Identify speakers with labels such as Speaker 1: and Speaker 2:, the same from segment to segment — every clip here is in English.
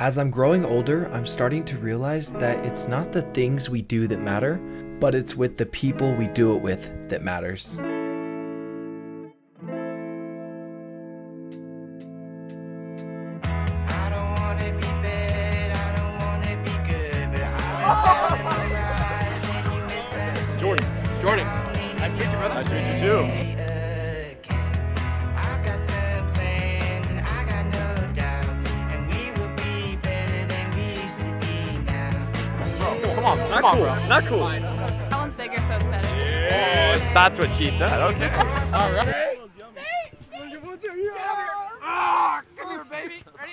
Speaker 1: As I'm growing older, I'm starting to realize that it's not the things we do that matter, but it's with the people we do it with that matters.
Speaker 2: Jordan, nice to meet you, brother. Nice to meet you too. Come on, not cool.
Speaker 3: That one's bigger, so it's better.
Speaker 2: Yes, that's what she said. Okay. All right. Come here, baby. Ready?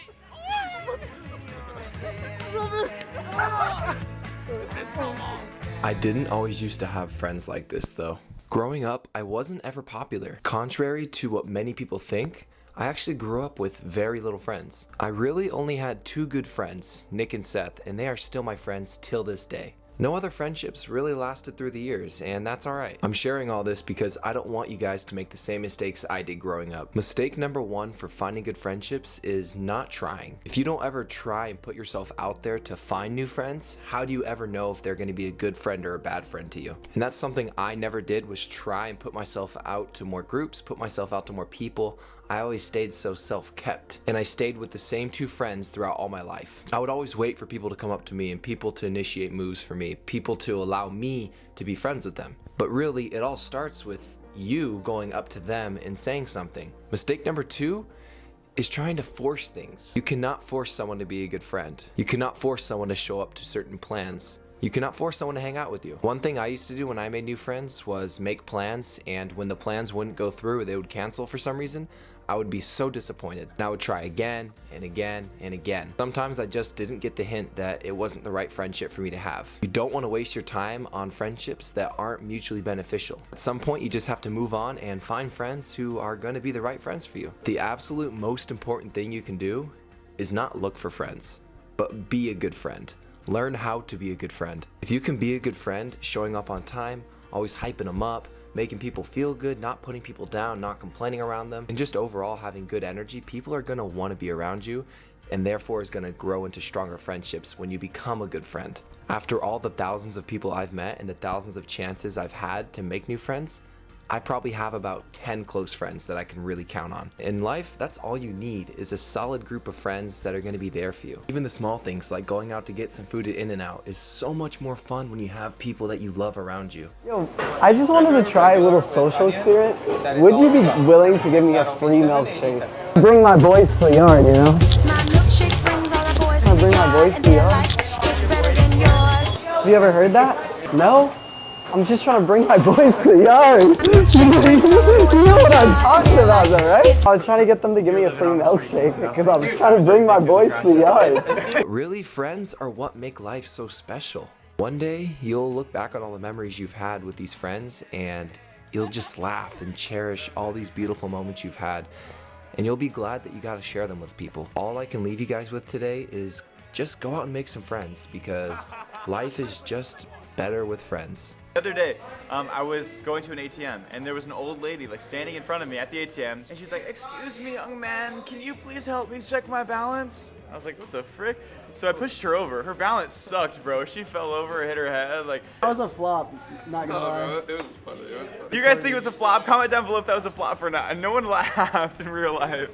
Speaker 1: I didn't always used to have friends like this though. Growing up, I wasn't ever popular. Contrary to what many people think, I actually grew up with very little friends. I really only had two good friends, Nick and Seth, and they are still my friends till this day. No other friendships really lasted through the years, and that's alright. I'm sharing all this because I don't want you guys to make the same mistakes I did growing up. Mistake number one for finding good friendships is not trying. If you don't ever try and put yourself out there to find new friends, how do you ever know if they're going to be a good friend or a bad friend to you? And that's something I never did, was try and put myself out to more groups, put myself out to more people. I always stayed so self-kept, and I stayed with the same two friends throughout all my life. I would always wait for people to come up to me and people to initiate moves for me, people to allow me to be friends with them. But really, it all starts with you going up to them and saying something. Mistake number two is trying to force things. You cannot force someone to be a good friend. You cannot force someone to show up to certain plans. You cannot force someone to hang out with you. One thing I used to do when I made new friends was make plans, and when the plans wouldn't go through or they would cancel for some reason, I would be so disappointed. And I would try again and again and again. Sometimes I just didn't get the hint that it wasn't the right friendship for me to have. You don't want to waste your time on friendships that aren't mutually beneficial. At some point, you just have to move on and find friends who are going to be the right friends for you. The absolute most important thing you can do is not look for friends, but be a good friend. Learn how to be a good friend. If you can be a good friend, showing up on time, always hyping them up, making people feel good, not putting people down, not complaining around them, and just overall having good energy, people are gonna wanna be around you, and therefore is gonna grow into stronger friendships when you become a good friend. After all the thousands of people I've met and the thousands of chances I've had to make new friends, I probably have about 10 close friends that I can really count on. In life, that's all you need, is a solid group of friends that are gonna be there for you. Even the small things like going out to get some food at In-N-Out is so much more fun when you have people that you love around you.
Speaker 4: Yo, I just wanted to try a little social experiment. Would you be willing to give me a free milkshake? Bring my boys to the yard, you know?
Speaker 5: My milkshake brings all the boys
Speaker 4: Can I bring my boys to the yard?
Speaker 5: It's better than yours.
Speaker 4: Have you ever heard that? No? I'm just trying to bring my boys to the yard. You know what I'm talking about though, right? I was trying to get them to give me a free milkshake because I was trying to bring my boys to the yard.
Speaker 1: But really, friends are what make life so special. One day, you'll look back on all the memories you've had with these friends and you'll just laugh and cherish all these beautiful moments you've had. And you'll be glad that you got to share them with people. All I can leave you guys with today is just go out and make some friends, because life is just better with friends.
Speaker 6: The other day, I was going to an ATM and there was an old lady like standing in front of me at the ATM, and she's like, "Excuse me, young man, can you please help me check my balance?" I was like, "What the frick?" So I pushed her over. Her balance sucked, bro. She fell over, hit her head. Like,
Speaker 4: That was a flop, not gonna lie.
Speaker 2: It was funny.
Speaker 6: do you guys think it was a flop? Comment down below if that was a flop or not. And no one laughed in real life.